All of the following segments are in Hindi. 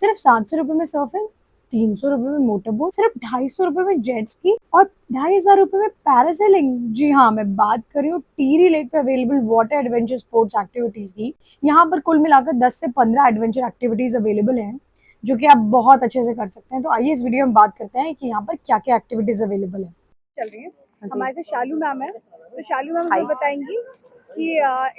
सिर्फ 700 रुपए में सर्फिंग, 300 रुपए में मोटर बोट, सिर्फ 250 रुपए में जेट स्की और 2500 रुपए में पैरासेलिंग। जी हाँ, मैं बात कर रही हूँ टिहरी लेक पे available water adventure sports activities की। यहाँ पर कुल मिलाकर 10 से 15 एडवेंचर एक्टिविटीज अवेलेबल हैं जो कि आप बहुत अच्छे से कर सकते हैं। तो आइए इस वीडियो में बात करते हैं कि यहाँ पर क्या क्या एक्टिविटीज अवेलेबल है। चल रही है हमारे से शालू मैम है। तो शालू मैम हमें बताएंगी कि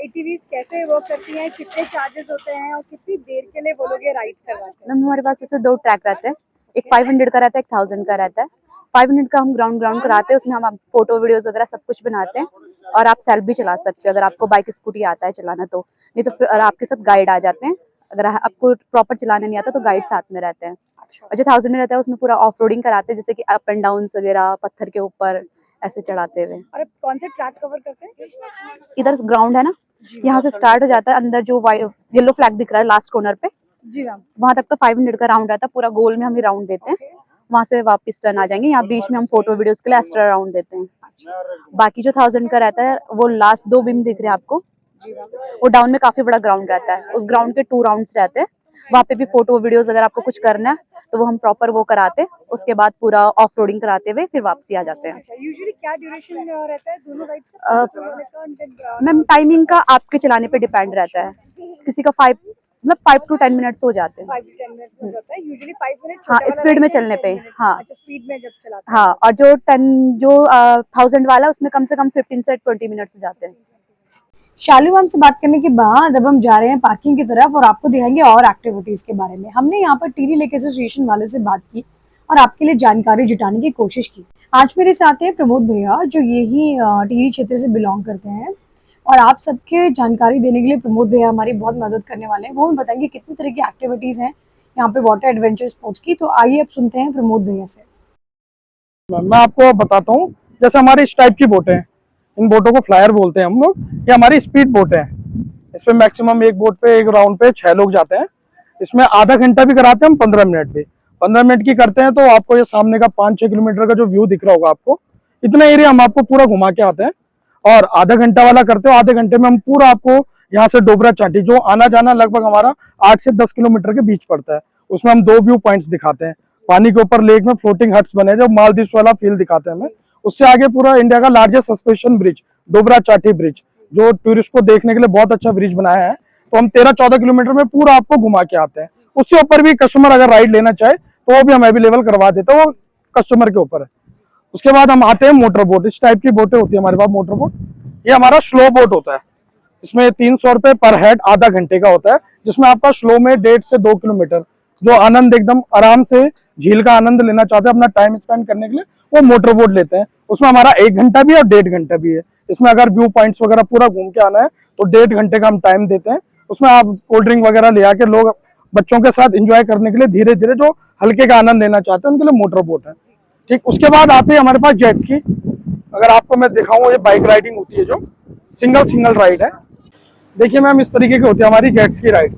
एटीवीज कैसे वर्क करती हैं, कितने चार्जेस होते हैं और कितनी देर के लिए वो लोग ये राइड्स करवाते हैं। मैम हमारे पास ऐसे 2 ट्रैक रहते हैं, एक 500 का रहता है, एक 1000 का रहता है। 500 का हम ग्राउंड कराते हैं, उसमें हम फोटो वीडियोस वगैरह सब कुछ बनाते हैं और आप सेल्फ भी चला सकते हो अगर आपको बाइक स्कूटी आता है चलाना तो। नहीं तो फिर आपके साथ गाइड आ जाते हैं, अगर आपको प्रॉपर चलाने नहीं आता तो गाइड साथ में रहते हैं। और जो 1000 में रहता है उसमें पूरा ऑफ रोडिंग कराते हैं, जैसे कि अप एंड डाउन वगैरह पत्थर के ऊपर ऐसे चढ़ाते हुए। और कौन से ट्रैक कवर करते हैं? इधर ग्राउंड है ना, यहाँ से स्टार्ट हो जाता है, अंदर जो येलो फ्लैग दिख रहा है लास्ट कॉर्नर पे, जी मैम, वहां तक तो 500 का राउंड रहता है। पूरा गोल में हम राउंड देते हैं, वहां से वापस टर्न आ जाएंगे। यहाँ बीच में हम फोटो वीडियोस के लिए एक्स्ट्रा राउंड देते हैं। बाकी जो 1000 का रहता है वो लास्ट 2 बीम दिख रहे हैं आपको, वो डाउन में काफी बड़ा ग्राउंड रहता है, उस ग्राउंड के 2 राउंड्स रहते हैं। वहाँ पे भी फोटो वीडियोस अगर आपको कुछ करना है तो वो हम प्रॉपर वो कराते हैं, उसके बाद पूरा ऑफ रोडिंग कराते हुए फिर वापसी आ जाते हैं। अच्छा, यूजुअली क्या ड्यूरेशन रहता है दोनों राइड्स का? मैम टाइमिंग का आपके चलाने पे डिपेंड रहता है, किसी का 5 to 10 मिनट्स हो जाते हैं। 5 to 10 मिनट्स हो जाता है यूजुअली, 5 मिनट। हाँ, स्पीड में चलने पे। हाँ अच्छा, स्पीड में जब चलाते हैं। हाँ, और जो 1000 वाला उसमें कम से कम 15 से 20 मिनट्स हो जाते हैं। शालू मैम से बात करने के बाद अब हम जा रहे हैं पार्किंग की तरफ और आपको दिखाएंगे और एक्टिविटीज के बारे में। हमने यहाँ पर टिहरी लेक एसोसिएशन वाले से बात की और आपके लिए जानकारी जुटाने की कोशिश की। आज मेरे साथ हैं प्रमोद भैया जो यही टिहरी क्षेत्र से बिलोंग करते हैं और आप सबके जानकारी देने के लिए प्रमोद भैया हमारी बहुत मदद करने वाले हैं। वो हमें बताएंगे कितनी तरह की एक्टिविटीज हैं यहाँ पे वाटर एडवेंचर स्पोर्ट्स की। तो आइए अब सुनते हैं प्रमोद भैया से। मैं आपको बताता हूँ, जैसे हमारी इस टाइप की बोटें हैं, इन बोटों को फ्लायर बोलते हैं हम लोग। ये हमारी स्पीड बोट है। इसमें मैक्सिमम एक बोट पे एक राउंड पे 6 लोग जाते हैं। इसमें आधा घंटा भी कराते हैं हम, 15 मिनट भी। 15 मिनट की करते हैं तो आपको ये सामने का 5-6 किलोमीटर का जो व्यू दिख रहा होगा आपको, इतना एरिया हम आपको पूरा घुमा के आते हैं। और आधा घंटा वाला करते हो, आधे घंटे में हम पूरा आपको यहाँ से डोबरा चाटी, जो आना जाना लगभग हमारा 8 से 10 किलोमीटर के बीच पड़ता है, उसमें हम 2 व्यू पॉइंट्स दिखाते हैं। पानी के ऊपर लेक में फ्लोटिंग हट्स बने जो मालदीव वाला फील दिखाते हैं हमें। उससे आगे पूरा इंडिया का लार्जेस्ट सस्पेंशन ब्रिज डोबरा चाटी ब्रिज, जो टूरिस्ट को देखने के लिए बहुत अच्छा ब्रिज बनाया है। तो हम 13-14 किलोमीटर में पूरा आपको घुमा के आते हैं। उससे ऊपर भी कस्टमर अगर राइड लेना चाहे तो वो भी हम अवेलेबल करवा देते हैं, वो कस्टमर के ऊपर है। उसके बाद हम आते हैं मोटर बोट। इस टाइप की बोटें होती है हमारे पास मोटर बोट। ये हमारा स्लो बोट होता है, इसमें 300 रुपए पर हेड आधा घंटे का होता है, जिसमें आपका स्लो में 1.5 से 2 किलोमीटर जो आनंद एकदम आराम से झील का आनंद लेना चाहते हैं अपना टाइम स्पेंड करने के लिए, वो मोटर बोट लेते हैं। उसमें हमारा 1 घंटा भी और 1.5 घंटा भी है। इसमें अगर व्यू पॉइंट्स वगैरह पूरा घूम के आना है तो 1.5 घंटे का हम टाइम देते हैं। उसमें आप कोल्ड ड्रिंक वगैरह ले आके लोग बच्चों के साथ एंजॉय करने के लिए धीरे धीरे जो हल्के का आनंद लेना चाहते हैं उनके लिए मोटर बोट है। ठीक, उसके बाद आते हैं हमारे पास जेट स्की। अगर आपको मैं दिखाऊं, ये बाइक राइडिंग होती है जो सिंगल राइड है। देखिए मैम, इस तरीके की होती है हमारी जेट स्की राइड।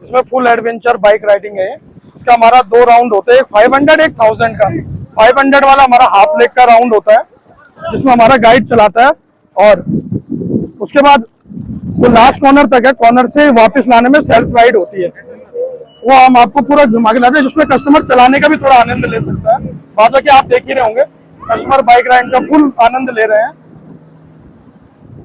इसमें फुल एडवेंचर बाइक राइडिंग है। इसका हमारा 2 राउंड होते हैं, एक 500 एक 1000 का। 500 वाला हमारा हाफ लेग का राउंड होता है, जिसमें हमारा गाइड चलाता है। और उसके बाद वो लास्ट कॉर्नर तक है, कॉर्नर से वापस लाने में सेल्फ राइड होती है, वो हम आपको पूरा घुमा के लाते हैं, जिसमें कस्टमर चलाने का भी थोड़ा आनंद ले सकता है। बाद में आप देख ही रहे होंगे, कस्टमर बाइक राइड का फुल आनंद ले रहे हैं।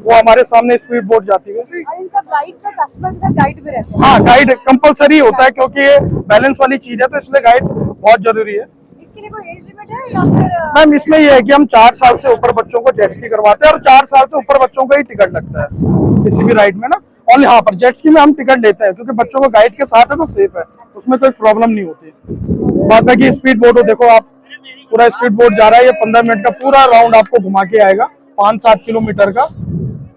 वो हमारे सामने स्पीड बोट जाती है। इन सब राइड्स में कस्टमर के साथ गाइड भी रहते हैं? हाँ, गाइड कंपलसरी होता है, क्योंकि ये बैलेंस वाली चीज है तो इसलिए गाइड बहुत जरूरी है। इसके लिए कोई एज लिमिट है या फिर? मैम, इसमें ये है कि हम 4 साल से ऊपर बच्चों को जेट स्की करवाते हैं और 4 साल से ऊपर बच्चों का ही टिकट लगता है किसी भी राइड में ना। और यहाँ पर जेट स्की में हम टिकट लेते हैं, क्योंकि बच्चों को गाइड के साथ है तो सेफ है, उसमें कोई प्रॉब्लम नहीं होती। बाद में स्पीड बोट हो, देखो आप, पूरा स्पीड बोट जा रहा है। ये 15 मिनट का पूरा राउंड आपको घुमा के आएगा, 5-7 किलोमीटर का,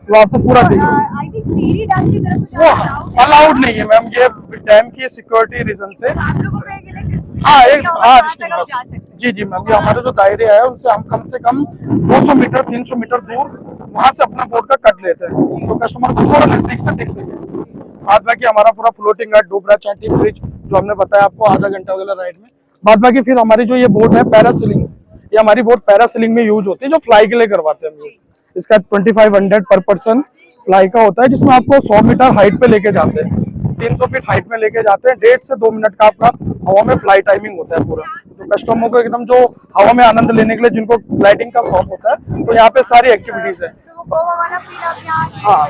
जो आपको पूरा दिखेगा। आई थिंक टिहरी डैम की तरफ वो अलाउड नहीं है मैम, ये डैम की सिक्योरिटी रीजन से। आप लोगों को ये लेके हाँ, जा सकते हैं। जी मैम, ये हमारे जो दायरे है उनसे हम कम से कम 200 मीटर 300 मीटर दूर वहां से अपना बोट का कट लेते हैं, तो कस्टमर को थोड़ा नजदीक से दिख सके। बाद बाकी हमारा पूरा फ्लोटिंग है डोबरा चाटी ब्रिज, जो हमने बताया आपको आधा घंटा वाला राइड में। बाद बाकी फिर हमारी जो ये बोट है पैरासीलिंग, ये हमारी बोट पैरासीलिंग में यूज होती है, जो फ्लाई के लिए करवाते हैं हम लोग। इसका 2500 पर पर्सन फ्लाई का होता है, जिसमें आपको 100 मीटर हाइट पे लेके जाते हैं। 300 फीट हाइट में लेके जाते हैं। 1.5 से 2 मिनट का आपका हवा में फ्लाई टाइमिंग होता है पूरा। तो कस्टमर को एकदम जो हवा में आनंद लेने के लिए जिनको ग्लाइडिंग का शौक होता है, तो यहाँ पे सारी एक्टिविटीज है। हाँ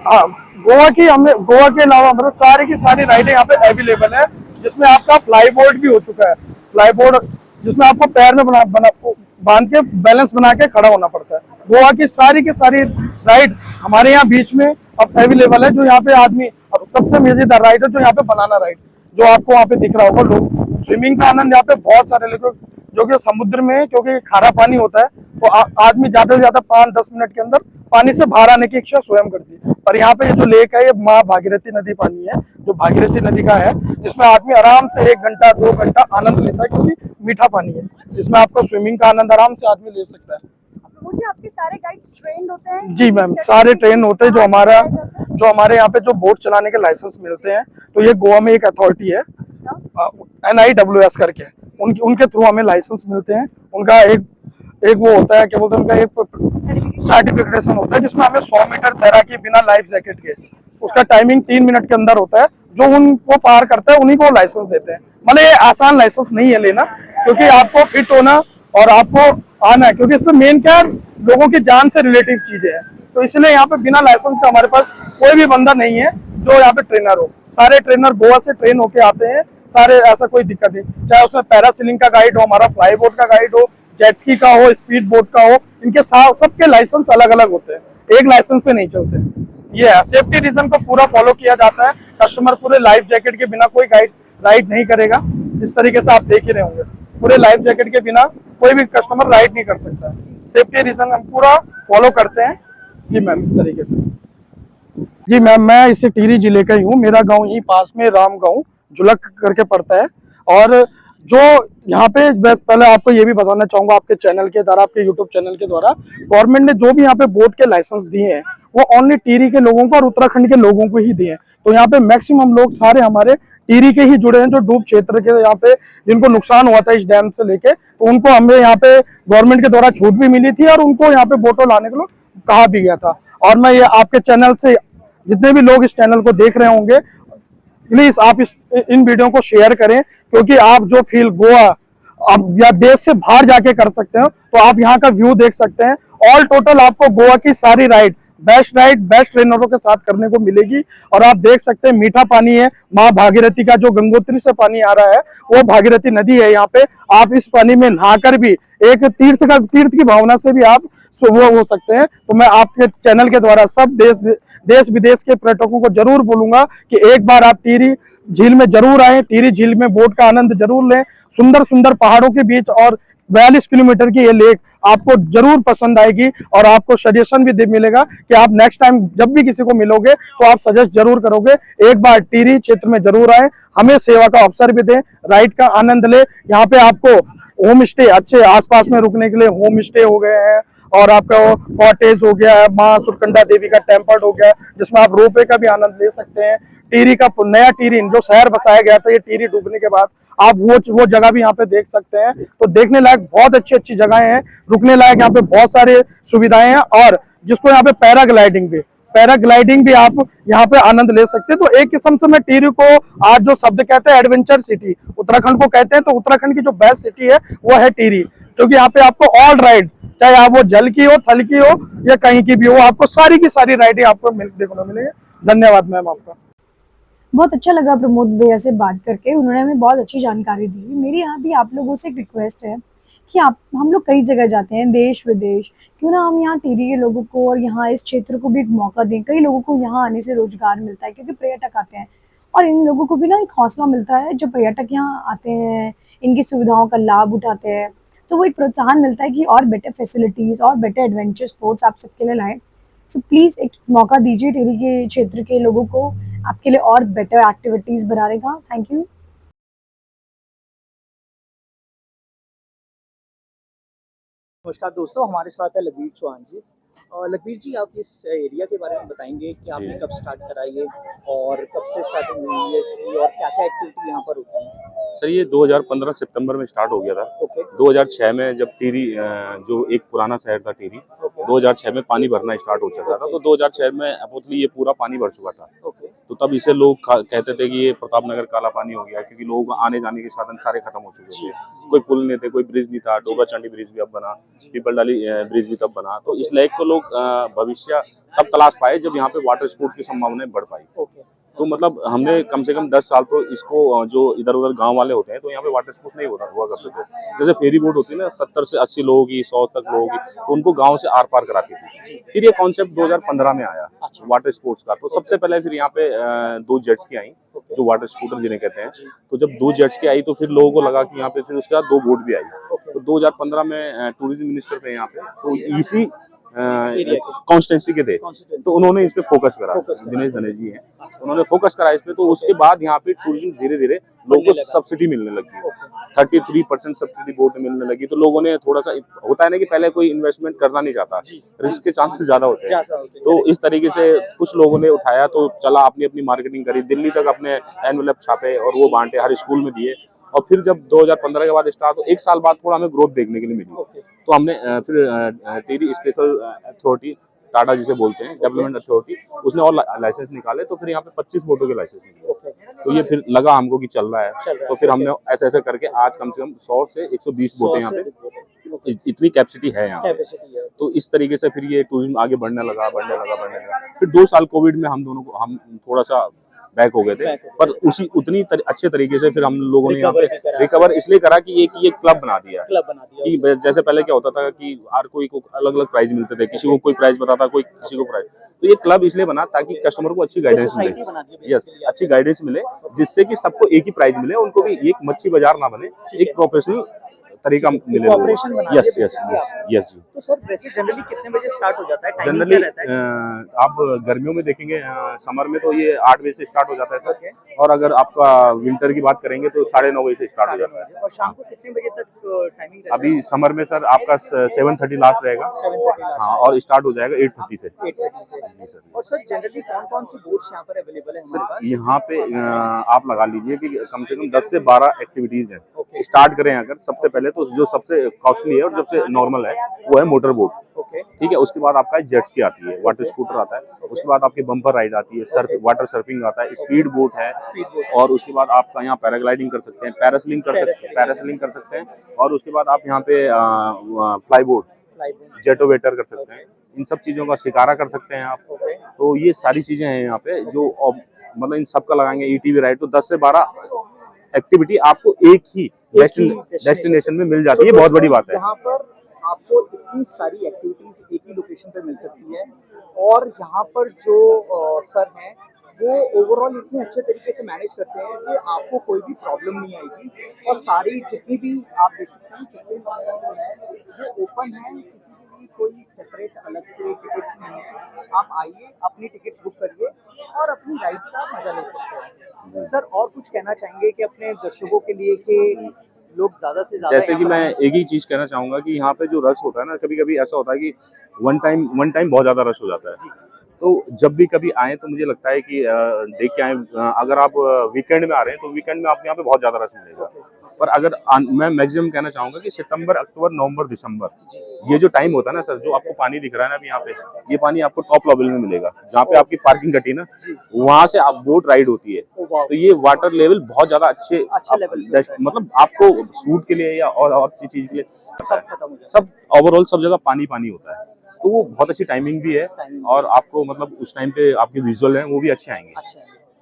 हाँ, गोवा के अलावा मतलब सारी की सारी राइडें यहाँ पे अवेलेबल है, जिसमें आपका फ्लाई बोर्ड भी हो चुका है। फ्लाई बोर्ड जिसमें आपको पैर में बांध के बैलेंस बना के खड़ा होना पड़ता है। गोवा की सारी राइड हमारे यहाँ बीच में अब अवेलेबल है। जो यहाँ पे आदमी, और सबसे मजेदार राइड है जो यहाँ पे बनाना राइड, जो आपको वहाँ पे दिख रहा होगा। लोग स्विमिंग का आनंद यहाँ पे बहुत सारे लोग, जो कि समुद्र में क्योंकि खारा पानी होता है, तो आदमी ज्यादा से ज्यादा 5-10 मिनट के अंदर पानी से बाहर आने की इच्छा स्वयं करती है। पर यहाँ पे जो लेक है, ये माँ भागीरथी नदी पानी है, जो भागीरथी नदी का है, जिसमें आदमी आराम से 1 घंटा 2 घंटा आनंद लेता है, क्योंकि मीठा पानी है। इसमें आपका स्विमिंग का आनंद आराम से आदमी ले सकता है। मुझे आपके सारे गाइड्स ट्रेंड होते हैं? जी मैम, सारे ट्रेन होते हैं। जो हमारे यहाँ पे जो बोट चलाने के लाइसेंस मिलते हैं, तो ये गोवा में एक अथॉरिटी है NIWS करके, उनके थ्रू हमें लाइसेंस मिलते हैं। उनका एक वो होता है, क्या बोलते हैं, उनका एक सर्टिफिकेशन होता है, जिसमें हमें 100 मीटर तैराकी बिना लाइफ जैकेट के, उसका टाइमिंग 3 मिनट के अंदर होता है। जो उनको पार करता है उन्हीं को लाइसेंस देते हैं। मतलब ये आसान लाइसेंस नहीं है लेना, क्योंकि आपको फिट होना और आपको आना है, क्योंकि इसमें मेन क्या है, लोगों की जान से रिलेटिव चीजें हैं। तो इसलिए यहाँ पे बिना लाइसेंस का हमारे पास कोई भी बंदा नहीं है जो यहाँ पे ट्रेनर हो। सारे ट्रेनर गोवा से ट्रेन होके आते हैं सारे, ऐसा कोई दिक्कत नहीं। चाहे उसमें पैरासीलिंग का गाइड हो, हमारा फ्लाई बोट का गाइड हो, जेट स्की का हो, स्पीड बोट का हो, इनके सबके लाइसेंस अलग अलग होते हैं, एक लाइसेंस पे नहीं चलते। ये है, सेफ्टी रीजन को पूरा फॉलो किया जाता है। कस्टमर पूरे लाइफ जैकेट के बिना कोई राइड नहीं करेगा। इस तरीके से आप देख ही रहे होंगे, पूरे लाइफ जैकेट के बिना कोई भी कस्टमर राइड नहीं कर सकता है। सेफ्टी रीजन हम पूरा फॉलो करते हैं। जी मैम, इस तरीके से। जी मैम, मैं इसी टिहरी जिले का ही हूँ। मेरा गांव यहीं पास में राम गांव जुलक करके पड़ता है। और जो यहाँ पे, पहले आपको ये भी बताना चाहूंगा, आपके चैनल के द्वारा, आपके यूट्यूब चैनल के द्वारा, गवर्नमेंट ने जो भी यहाँ पे बोट के लाइसेंस दिए हैं, वो ओनली टिहरी के लोगों को और उत्तराखंड के लोगों को ही दिए हैं। तो यहाँ पे मैक्सिमम लोग सारे हमारे टिहरी के ही जुड़े हैं, जो डूब क्षेत्र के यहाँ पे जिनको नुकसान हुआ था इस डैम से लेके, तो उनको हमें यहाँ पे गवर्नमेंट के द्वारा छूट भी मिली थी, और उनको यहाँ पे बोटों लाने के लिए कहा भी गया था। और मैं ये आपके चैनल से, जितने भी लोग इस चैनल को देख रहे होंगे, प्लीज आप इन वीडियो को शेयर करें, क्योंकि आप जो फील गोवा या देश से बाहर जाके कर सकते हो, तो आप यहाँ का व्यू देख सकते हैं। ऑल टोटल आपको गोवा की सारी राइड बेस्ट ट्रेनरों के साथ करने को मिलेगी। और आप देख सकते हैं, मीठा पानी है, माँ भागीरथी का जो गंगोत्री से पानी आ रहा है, वो भागीरथी नदी है यहाँ पे। आप इस पानी में नहाकर भी एक तीर्थ की भावना से भी आप वो हो सकते हैं। तो मैं आपके चैनल के द्वारा सब देश विदेश के पर्यटकों को जरूर बोलूंगा कि एक बार आप टिहरी झील में जरूर आए, टिहरी झील में बोट का आनंद जरूर लें। सुंदर सुंदर पहाड़ों के बीच और 42 किलोमीटर की ये लेक आपको जरूर पसंद आएगी। और आपको सजेशन भी मिलेगा कि आप नेक्स्ट टाइम जब भी किसी को मिलोगे, तो आप सजेस्ट जरूर करोगे एक बार टिहरी क्षेत्र में जरूर आए, हमें सेवा का अवसर भी दें, राइड का आनंद ले। यहाँ पे आपको होम स्टे, अच्छे आसपास में रुकने के लिए होम स्टे हो गए हैं, और आपका कॉटेज हो गया है, माँ सुरकंडा देवी का टेम्पल हो गया, जिसमें आप रोपवे का भी आनंद ले सकते हैं। टिहरी का नया टिहरी जो शहर बसाया गया था, ये टिहरी डूबने के बाद, आप वो जगह भी यहाँ पे देख सकते हैं। तो देखने लायक बहुत अच्छी जगहें हैं, रुकने लायक यहाँ पे बहुत सारे सुविधाएं हैं। और जिसको यहाँ पे पैराग्लाइडिंग भी आप यहाँ पे आनंद ले सकते हैं। तो एक किस्म से मैं टिहरी को आज जो शब्द कहते हैं एडवेंचर सिटी उत्तराखंड को कहते हैं, तो उत्तराखंड की जो बेस्ट सिटी है वो है टिहरी, क्योंकि यहाँ पे आपको ऑल राइड, चाहे आप वो जल की हो, थल की हो, या कहीं की भी हो, आपको सारी की सारी राइडें आपको देखने को मिलेगी। धन्यवाद मैम आपका। बहुत अच्छा लगा प्रमोद भैया से बात करके, उन्होंने हमें बहुत अच्छी जानकारी दी। मेरी यहाँ भी आप लोगों से एक रिक्वेस्ट है कि हम लोग कई जगह जाते हैं, देश विदेश, क्यों ना हम यहाँ टिहरी के लोगों को और यहाँ इस क्षेत्र को भी एक मौका दें। कई लोगों को यहाँ आने से रोजगार मिलता है, क्योंकि पर्यटक आते हैं, और इन लोगों को भी ना एक हौसला मिलता है। जो पर्यटक यहाँ आते हैं, इनकी सुविधाओं का लाभ उठाते हैं, तो वो एक प्रोत्साहन मिलता है कि और बेटर फैसिलिटीज़ और बेटर एडवेंचर स्पोर्ट्स आप सबके लिए लाएं। सो प्लीज़ एक मौका दीजिए टिहरी के क्षेत्र के लोगों को, आपके लिए और बेटर एक्टिविटीज़ बनाने का। Thank you. नमस्कार दोस्तों, हमारे साथ है लखबीर चौहान जी। लखबीर जी, आप इस एरिया के बारे में बताएंगे कि आपने कब स्टार्ट करा ये, और कब से स्टार्टिंग हुई है इसकी, और क्या क्या एक्टिविटी यहाँ पर होती है? सर, ये 2015 सितंबर में स्टार्ट हो गया था। ओके। 2006 में जब टिहरी, जो एक पुराना शहर था टिहरी, 2006 में पानी भरना स्टार्ट हो चुका था, तो 2006 में अपोतली ये पूरा पानी भर चुका था। ओके। तो तब इसे लोग कहते थे कि ये प्रताप नगर काला पानी हो गया, क्योंकि लोग आने जाने के साधन सारे खत्म हो चुके थे। कोई पुल नहीं थे, कोई ब्रिज नहीं था। डोबा चंडी ब्रिज भी अब बना, पीपल डाली ब्रिज भी तब बना। तो इस लेक को लोग भविष्य तब तलाश पाए जब यहाँ पे वाटर स्पोर्ट्स की संभावनाएं बढ़ पाई। तो मतलब हमने कम से कम 10 साल तो इसको जो इधर उधर गांव वाले होते हैं तो यहाँ पे वाटर स्पोर्ट्स नहीं हुआ करते थे। जैसे फेरी बोट होती है ना, 70 से 80 लोगों की, 100 तक लोगों की, तो उनको गांव से आर पार कराती थी। फिर ये कॉन्सेप्ट 2015 में आया वाटर स्पोर्ट्स का। तो सबसे पहले फिर यहाँ पे 2 जेट्स की आई, जो वाटर स्कूटर जिन्हें कहते हैं। तो जब 2 जेट्स की आई तो फिर लोगों को लगा कि यहाँ पे, फिर उसके बाद 2 बोट भी आई। तो 2015 में टूरिज्म मिनिस्टर थे यहाँ पे, तो इसी कॉन्स्टिट्यूंसी के थे, तो उन्होंने इस पे फोकस करा। दिनेश धनेश जी हैं, उन्होंने फोकस करा इस पे। तो उसके बाद यहाँ पे टूरिज्म धीरे धीरे लोगों को सब्सिडी मिलने लगी, 33% सब्सिडी बोट मिलने लगी। तो लोगों ने थोड़ा सा, होता है ना कि पहले कोई इन्वेस्टमेंट करना नहीं चाहता, रिस्क के चांसेस ज्यादा होते हैं। तो इस तरीके से कुछ लोगों ने उठाया, तो चला, अपनी अपनी मार्केटिंग करी, दिल्ली तक अपने एनवेलप छापे और वो बांटे, हर स्कूल में दिए। और फिर जब 2015 के बाद स्टार्ट, तो 1 साल बाद थोड़ा हमें ग्रोथ देखने के लिए मिली। तो हमने फिर टिहरी स्पेशल अथॉरिटी, टाटा जिसे बोलते हैं, डेवलपमेंट अथॉरिटी, उसने और लाइसेंस निकाले। तो फिर यहाँ पे 25 बोटों के लाइसेंस निकले। तो ये फिर लगा हमको कि चल रहा है। तो फिर हमने ऐसे ऐसे करके आज कम से कम 100 से 120 बोटें यहाँ पे, इतनी कैपेसिटी है यहाँ पे। तो इस तरीके से फिर ये टूरिज्म आगे बढ़ने लगा। फिर 2 साल कोविड में हम थोड़ा सा बैक हो गए थे, पर उतनी अच्छे तरीके से फिर हम लोगों ने यहाँ पे रिकवर इसलिए करा कि ये क्लब बना दिया कि जैसे पहले क्या होता था कि हर कोई को अलग अलग प्राइज मिलते थे, किसी को कोई प्राइज बताता, कोई किसी को प्राइज। तो ये क्लब इसलिए बना ताकि कस्टमर को अच्छी गाइडेंस मिले। यस, अच्छी गाइडेंस मिले, जिससे कि सबको एक ही प्राइज मिले, उनको भी एक मच्छी बाजार ना बने, एक प्रोफेशनल तरीका मिले। यस यस यस जी। तो सर वैसे जनरली कितने बजे स्टार्ट हो जाता है? जनरली आप गर्मियों में देखेंगे, समर में तो ये 8 बजे से स्टार्ट हो जाता है सर। और अगर आपका विंटर की बात करेंगे तो 9:30 बजे से स्टार्ट हो जाता है। और शाम को कितने बजे तक टाइमिंग रहता है? अभी समर में सर आपका 7:30 लास्ट रहेगा। 7:30 हाँ, और स्टार्ट हो जाएगा 8:30 से। 8:30 से। जी सर। और सर जनरली कौन कौन सी बोट्स यहाँ पर अवेलेबल है हमारे पास? यहाँ पे आप लगा लीजिए कि कम से कम 10 से 12 एक्टिविटीज हैं। स्टार्ट करें अगर, सबसे पहले तो जो सबसे कॉस्टली है और सबसे नॉर्मल है वो है मोटर बोट। ठीक है, उसके बाद आपका जेट्स की आती है, वाटर स्कूटर आता है, उसके बाद आपकी बम्पर राइड आती है, सर्फ वाटर सर्फिंग आता है, स्पीड बोट है, और उसके बाद आपका यहाँ पैराग्लाइडिंग कर सकते हैं, पैरासेलिंग कर सकते हैं, और उसके बाद आप यहाँ पे फ्लाई बोट, जेटोवेटर कर सकते हैं। इन सब चीजों का शिकारा कर सकते हैं आप। तो ये सारी चीजें हैं यहाँ पे, जो मतलब इन सब का लगाएंगे ईटीवी राइड, तो 10 से 12 एक्टिविटी आपको एक ही डेस्टिनेशन में मिल जाती है। बहुत बड़ी बात है। यहाँ पर आपको इतनी सारी एक्टिविटीज एक ही लोकेशन पे मिल सकती है, और यहाँ पर जो सर हैं वो ओवरऑल इतने अच्छे तरीके से मैनेज करते हैं कि आपको कोई भी प्रॉब्लम नहीं आएगी। और सारी जितनी भी आप देख सकते हैं कितने जो है वो ओपन है, किसी के लिए कोई सेपरेट अलग से टिकट्स नहीं है। आप आइए, अपनी टिकट्स बुक करिए और अपनी राइड्स का मजा ले सकते हैं। सर और कुछ कहना चाहेंगे कि अपने दर्शकों के लिए कि लोग ज्यादा से ज्यादा, जैसे कि मैं एक ही चीज कहना चाहूंगा कि यहाँ पे जो रश होता है ना, कभी कभी ऐसा होता है कि वन टाइम बहुत ज्यादा रश हो जाता है। तो जब भी कभी आए तो मुझे लगता है कि देख के आए। अगर आप वीकेंड में आ रहे हैं तो वीकेंड में आपको यहाँ पे बहुत ज्यादा रश मिलेगा। पर अगर मैं मैक्सिमम कहना चाहूंगा कि सितंबर, अक्टूबर, नवंबर, दिसंबर, ये जो टाइम होता है ना सर, जो आपको पानी दिख रहा है ना अभी यहाँ पे, ये पानी आपको टॉप लेवल में मिलेगा, जहाँ पे आपकी पार्किंग कटी ना, वहां से आप बोट राइड होती है। तो ये वाटर लेवल बहुत ज्यादा अच्छे लेवल, मतलब आपको सूट के लिए या और चीज के लिए सब ओवरऑल सब जगह पानी होता है। तो वो बहुत अच्छी टाइमिंग भी है, और आपको मतलब उस टाइम पे आपके विजुअल हैं वो भी अच्छे आएंगे।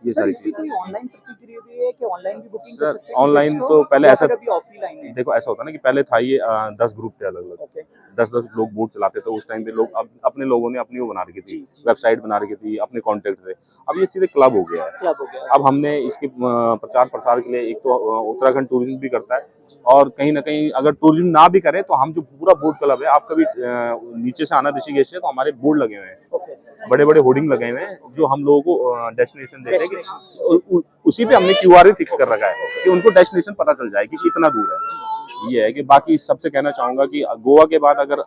ये सारी इसकी कोई ऑनलाइन प्रतिक्रिया भी है कि ऑनलाइन भी बुकिंग कर सर, सकते हैं? ऑनलाइन तो पहले ऐसा, अभी ऑफलाइन है? देखो ऐसा होता है ना कि पहले था ये 10 ग्रुप थे अलग अलग, 10 लोग बोट चलाते थे। उस टाइम पे लोग अपने लोगों ने अपनी वो बना रखी थी, वेबसाइट बना रखी थी, अपने कॉन्टेक्ट थे। अब ये सीधे क्लब हो गया है। अब हमने इसके प्रचार प्रसार के लिए, एक तो उत्तराखंड टूरिज्म भी करता है, और कहीं ना कहीं अगर टूरिज्म ना भी करे तो हम जो पूरा बोट क्लब है, आप कभी नीचे से आना ऋषिकेश से, तो हमारे बोर्ड लगे हुए हैं, बड़े बड़े होर्डिंग लगे हुए हैं, जो हम लोगों को डेस्टिनेशन देते हैं कि उसी पे हमने QR भी फिक्स कर रखा है कि उनको डेस्टिनेशन पता चल जाए कि कितना दूर है। ये है कि बाकी सबसे कहना चाहूंगा कि गोवा के बाद अगर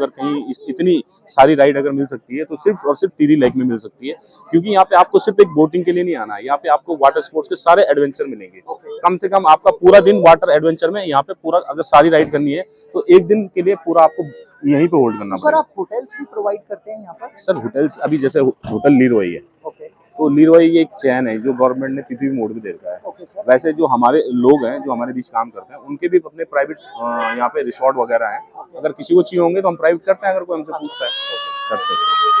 कहीं इतनी सारी राइड अगर मिल सकती है तो सिर्फ और सिर्फ टिहरी लेक में मिल सकती है, क्योंकि यहाँ पे आपको सिर्फ एक बोटिंग के लिए नहीं आना है, यहाँ पे आपको वाटर स्पोर्ट्स के सारे एडवेंचर मिलेंगे। कम से कम आपका पूरा दिन वाटर एडवेंचर में, यहाँ पे पूरा अगर सारी राइड करनी है तो एक दिन के लिए पूरा आपको यहीं पे होल्ड करना पड़ेगा। सर आप होटल्स भी प्रोवाइड करते हैं यहाँ पर? सर होटल्स, अभी जैसे होटल लीरोई है, तो लीरॉय ये एक चैन है जो गवर्नमेंट ने पीपीपी मोड भी दे रखा है। Okay sir. वैसे जो हमारे लोग हैं जो हमारे बीच काम करते हैं उनके भी अपने प्राइवेट यहाँ पे रिसोर्ट वगैरह हैं, अगर किसी को चाहिए होंगे तो हम प्राइवेट करते हैं, अगर कोई हमसे पूछता है करते हैं।